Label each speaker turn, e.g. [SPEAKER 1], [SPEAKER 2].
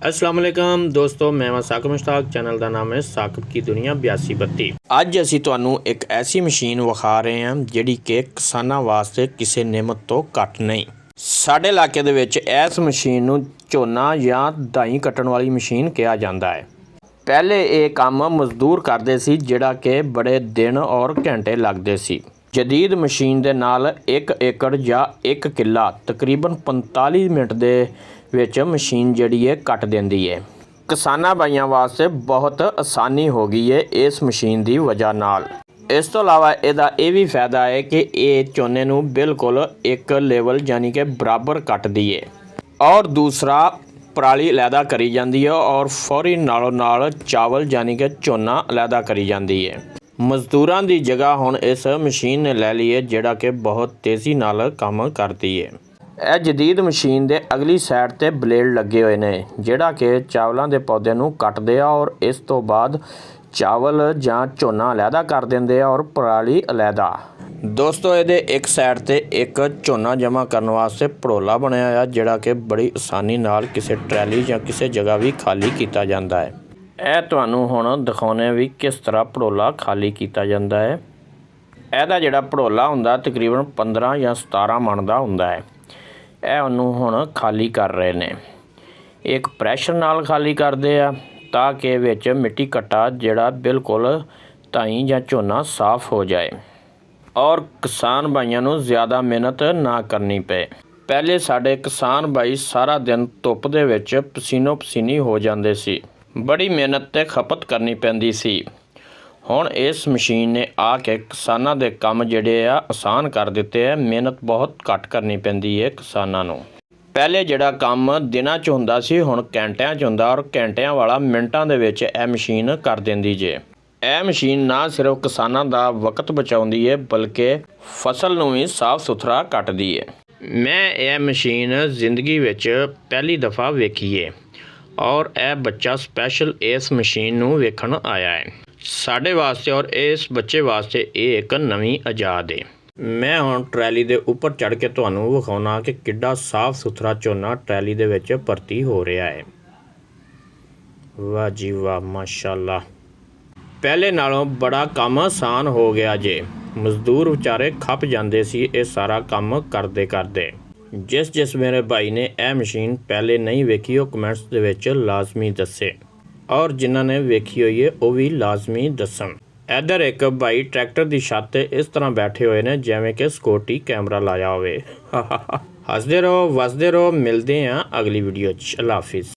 [SPEAKER 1] अस्सलाम वालेकुम दोस्तों, मैं हाँ साकिब मुश्ताक। चैनल का नाम है साकिब की दुनिया 8232। ਅੱਜ ਅਸੀਂ ਤੁਹਾਨੂੰ ਇੱਕ ਐਸੀ ਮਸ਼ੀਨ ਵਿਖਾ ਰਹੇ ਹਾਂ ਜਿਹੜੀ ਕਿ ਕਿਸਾਨਾਂ ਵਾਸਤੇ ਕਿਸੇ ਨਿਮਤ ਤੋਂ ਘੱਟ ਨਹੀਂ। ਸਾਡੇ ਇਲਾਕੇ ਦੇ ਵਿੱਚ ਇਸ ਮਸ਼ੀਨ ਨੂੰ ਝੋਨਾ ਜਾਂ ਦਾਈ ਕੱਟਣ ਵਾਲੀ ਮਸ਼ੀਨ ਕਿਹਾ ਜਾਂਦਾ ਹੈ। ਪਹਿਲੇ ਇਹ ਕੰਮ ਮਜ਼ਦੂਰ ਕਰਦੇ ਸੀ ਜਿਹੜਾ ਕਿ ਬੜੇ ਦਿਨ ਔਰ ਘੰਟੇ ਲੱਗਦੇ ਸੀ। ਜਦੀਦ ਮਸ਼ੀਨ ਦੇ ਨਾਲ 1 ਏਕੜ ਜਾਂ 1 ਕਿੱਲਾ ਤਕਰੀਬਨ 45 ਮਿੰਟ ਦੇ ਵਿੱਚ ਮਸ਼ੀਨ ਜਿਹੜੀ ਹੈ ਕੱਟ ਦਿੰਦੀ ਹੈ। ਕਿਸਾਨਾਂ ਭਾਈਆਂ ਵਾਸਤੇ ਬਹੁਤ ਆਸਾਨੀ ਹੋ ਗਈ ਹੈ ਇਸ ਮਸ਼ੀਨ ਦੀ ਵਜ੍ਹਾ ਨਾਲ। ਇਸ ਤੋਂ ਇਲਾਵਾ ਇਹਦਾ ਇਹ ਵੀ ਫਾਇਦਾ ਹੈ ਕਿ ਇਹ ਝੋਨੇ ਨੂੰ ਬਿਲਕੁਲ ਇੱਕ ਲੈਵਲ ਯਾਨੀ ਕਿ ਬਰਾਬਰ ਕੱਟਦੀ ਹੈ ਔਰ ਦੂਸਰਾ ਪਰਾਲੀ ਅਲੱਗਾ ਕਰੀ ਜਾਂਦੀ ਹੈ ਔਰ ਫੌਰੀ ਨਾਲੋਂ ਨਾਲ ਚਾਵਲ ਯਾਨੀ ਕਿ ਝੋਨਾ ਅਲੱਗਾ ਕਰੀ ਜਾਂਦੀ ਹੈ। ਮਜ਼ਦੂਰਾਂ ਦੀ ਜਗ੍ਹਾ ਹੁਣ ਇਸ ਮਸ਼ੀਨ ਨੇ ਲੈ ਲਈ ਹੈ ਜਿਹੜਾ ਕਿ ਬਹੁਤ ਤੇਜ਼ੀ ਨਾਲ ਕੰਮ ਕਰਦੀ ਹੈ। ਇਹ ਜਦੀਦ ਮਸ਼ੀਨ ਦੇ ਅਗਲੀ ਸਾਈਡ ਤੇ ਬਲੇਡ ਲੱਗੇ ਹੋਏ ਨੇ ਜਿਹੜਾ ਕਿ ਚਾਵਲਾਂ ਦੇ ਪੌਦੇ ਨੂੰ ਕੱਟਦੇ ਆ ਔਰ ਇਸ ਤੋਂ ਬਾਅਦ ਚਾਵਲ ਜਾਂ ਝੋਨਾ ਅਲੱਗਾ ਕਰ ਦਿੰਦੇ ਆ ਔਰ ਪਰਾਲੀ ਅਲੱਗਾ। ਦੋਸਤੋ ਇਹਦੇ ਇੱਕ ਸਾਈਡ ਤੇ ਇੱਕ ਝੋਨਾ ਜਮ੍ਹਾਂ ਕਰਨ ਵਾਸਤੇ ਭੜੋਲਾ ਬਣਿਆ ਹੋਇਆ ਜਿਹੜਾ ਕਿ ਬੜੀ ਆਸਾਨੀ ਨਾਲ ਕਿਸੇ ਟਰੈਲੀ ਜਾਂ ਕਿਸੇ ਜਗ੍ਹਾ ਵੀ ਖਾਲੀ ਕੀਤਾ ਜਾਂਦਾ ਹੈ। ਇਹ ਤੁਹਾਨੂੰ ਹੁਣ ਦਿਖਾਉਂਦੇ ਵੀ ਕਿਸ ਤਰ੍ਹਾਂ ਭੜੋਲਾ ਖਾਲੀ ਕੀਤਾ ਜਾਂਦਾ ਹੈ। ਇਹਦਾ ਜਿਹੜਾ ਭੜੋਲਾ ਹੁੰਦਾ ਤਕਰੀਬਨ 15 ਜਾਂ 17 ਮਣ ਦਾ ਹੁੰਦਾ ਹੈ। ਇਹ ਉਹਨੂੰ ਹੁਣ ਖਾਲੀ ਕਰ ਰਹੇ ਨੇ। ਇੱਕ ਪ੍ਰੈਸ਼ਰ ਨਾਲ ਖਾਲੀ ਕਰਦੇ ਆ ਤਾਂ ਕਿ ਵਿੱਚ ਮਿੱਟੀ ਘੱਟਾ ਜਿਹੜਾ ਬਿਲਕੁਲ ਧਾਈ ਜਾਂ ਝੋਨਾ ਸਾਫ਼ ਹੋ ਜਾਏ ਔਰ ਕਿਸਾਨ ਭਾਈਆਂ ਨੂੰ ਜ਼ਿਆਦਾ ਮਿਹਨਤ ਨਾ ਕਰਨੀ ਪਏ। ਪਹਿਲੇ ਸਾਡੇ ਕਿਸਾਨ ਭਾਈ ਸਾਰਾ ਦਿਨ ਧੁੱਪ ਦੇ ਵਿੱਚ ਪਸੀਨੋ ਪਸੀਨੀ ਹੋ ਜਾਂਦੇ ਸੀ, ਬੜੀ ਮਿਹਨਤ ਤੇ ਖਪਤ ਕਰਨੀ ਪੈਂਦੀ ਸੀ। ਹੁਣ ਇਸ ਮਸ਼ੀਨ ਨੇ ਆ ਕੇ ਕਿਸਾਨਾਂ ਦੇ ਕੰਮ ਜਿਹੜੇ ਆ ਆਸਾਨ ਕਰ ਦਿੱਤੇ ਆ। ਮਿਹਨਤ ਬਹੁਤ ਘੱਟ ਕਰਨੀ ਪੈਂਦੀ ਹੈ ਕਿਸਾਨਾਂ ਨੂੰ। ਪਹਿਲੇ ਜਿਹੜਾ ਕੰਮ ਦਿਨਾਂ 'ਚ ਹੁੰਦਾ ਸੀ ਹੁਣ ਘੰਟਿਆਂ 'ਚ ਹੁੰਦਾ ਔਰ ਘੰਟਿਆਂ ਵਾਲਾ ਮਿੰਟਾਂ ਦੇ ਵਿੱਚ ਇਹ ਮਸ਼ੀਨ ਕਰ ਦਿੰਦੀ ਜੇ। ਇਹ ਮਸ਼ੀਨ ਨਾ ਸਿਰਫ ਕਿਸਾਨਾਂ ਦਾ ਵਕਤ ਬਚਾਉਂਦੀ ਹੈ ਬਲਕਿ ਫਸਲ ਨੂੰ ਵੀ ਸਾਫ਼ ਸੁਥਰਾ ਕੱਟਦੀ ਹੈ। ਮੈਂ ਇਹ ਮਸ਼ੀਨ ਜ਼ਿੰਦਗੀ ਵਿੱਚ ਪਹਿਲੀ ਦਫਾ ਵੇਖੀ ਹੈ ਔਰ ਇਹ ਬੱਚਾ ਸਪੈਸ਼ਲ ਇਸ ਮਸ਼ੀਨ ਨੂੰ ਵੇਖਣ ਆਇਆ ਹੈ। ਸਾਡੇ ਵਾਸਤੇ ਔਰ ਇਸ ਬੱਚੇ ਵਾਸਤੇ ਇਹ ਇੱਕ ਨਵੀਂ ਇਜਾਦ ਹੈ। ਮੈਂ ਹੁਣ ਟਰੈਲੀ ਦੇ ਉੱਪਰ ਚੜ੍ਹ ਕੇ ਤੁਹਾਨੂੰ ਵਿਖਾਉਣਾ ਕਿ ਕਿੱਡਾ ਸਾਫ਼ ਸੁਥਰਾ ਝੋਨਾ ਟਰੈਲੀ ਦੇ ਵਿੱਚ ਭਰਤੀ ਹੋ ਰਿਹਾ ਹੈ। ਵਾਹ ਜੀ ਵਾਹ, ਮਾਸ਼ਾਅੱਲਾ। ਪਹਿਲੇ ਨਾਲੋਂ ਬੜਾ ਕੰਮ ਆਸਾਨ ਹੋ ਗਿਆ ਜੇ। ਮਜ਼ਦੂਰ ਵਿਚਾਰੇ ਖੱਪ ਜਾਂਦੇ ਸੀ ਇਹ ਸਾਰਾ ਕੰਮ ਕਰਦੇ ਕਰਦੇ। ਜਿਸ ਮੇਰੇ ਭਾਈ ਨੇ ਇਹ ਮਸ਼ੀਨ ਪਹਿਲੇ ਨਹੀਂ ਵੇਖੀ ਉਹ ਕਮੈਂਟਸ ਦੇ ਵਿੱਚ ਲਾਜ਼ਮੀ ਦੱਸੇ ਔਰ ਜਿਨ੍ਹਾਂ ਨੇ ਵੇਖੀ ਹੋਈ ਹੈ ਉਹ ਵੀ ਲਾਜ਼ਮੀ ਦੱਸਣ। ਇੱਧਰ ਇੱਕ ਭਾਈ ਟਰੈਕਟਰ ਦੀ ਛੱਤ 'ਤੇ ਇਸ ਤਰ੍ਹਾਂ ਬੈਠੇ ਹੋਏ ਨੇ ਜਿਵੇਂ ਕਿ ਸਿਕਿਉਰਟੀ ਕੈਮਰਾ ਲਾਇਆ ਹੋਵੇ। ਹੱਸਦੇ ਰਹੋ, ਵਸਦੇ ਰਹੋ। ਮਿਲਦੇ ਹਾਂ ਅਗਲੀ ਵੀਡੀਓ 'ਚ। ਅੱਲਾ ਹਾਫਿਜ਼।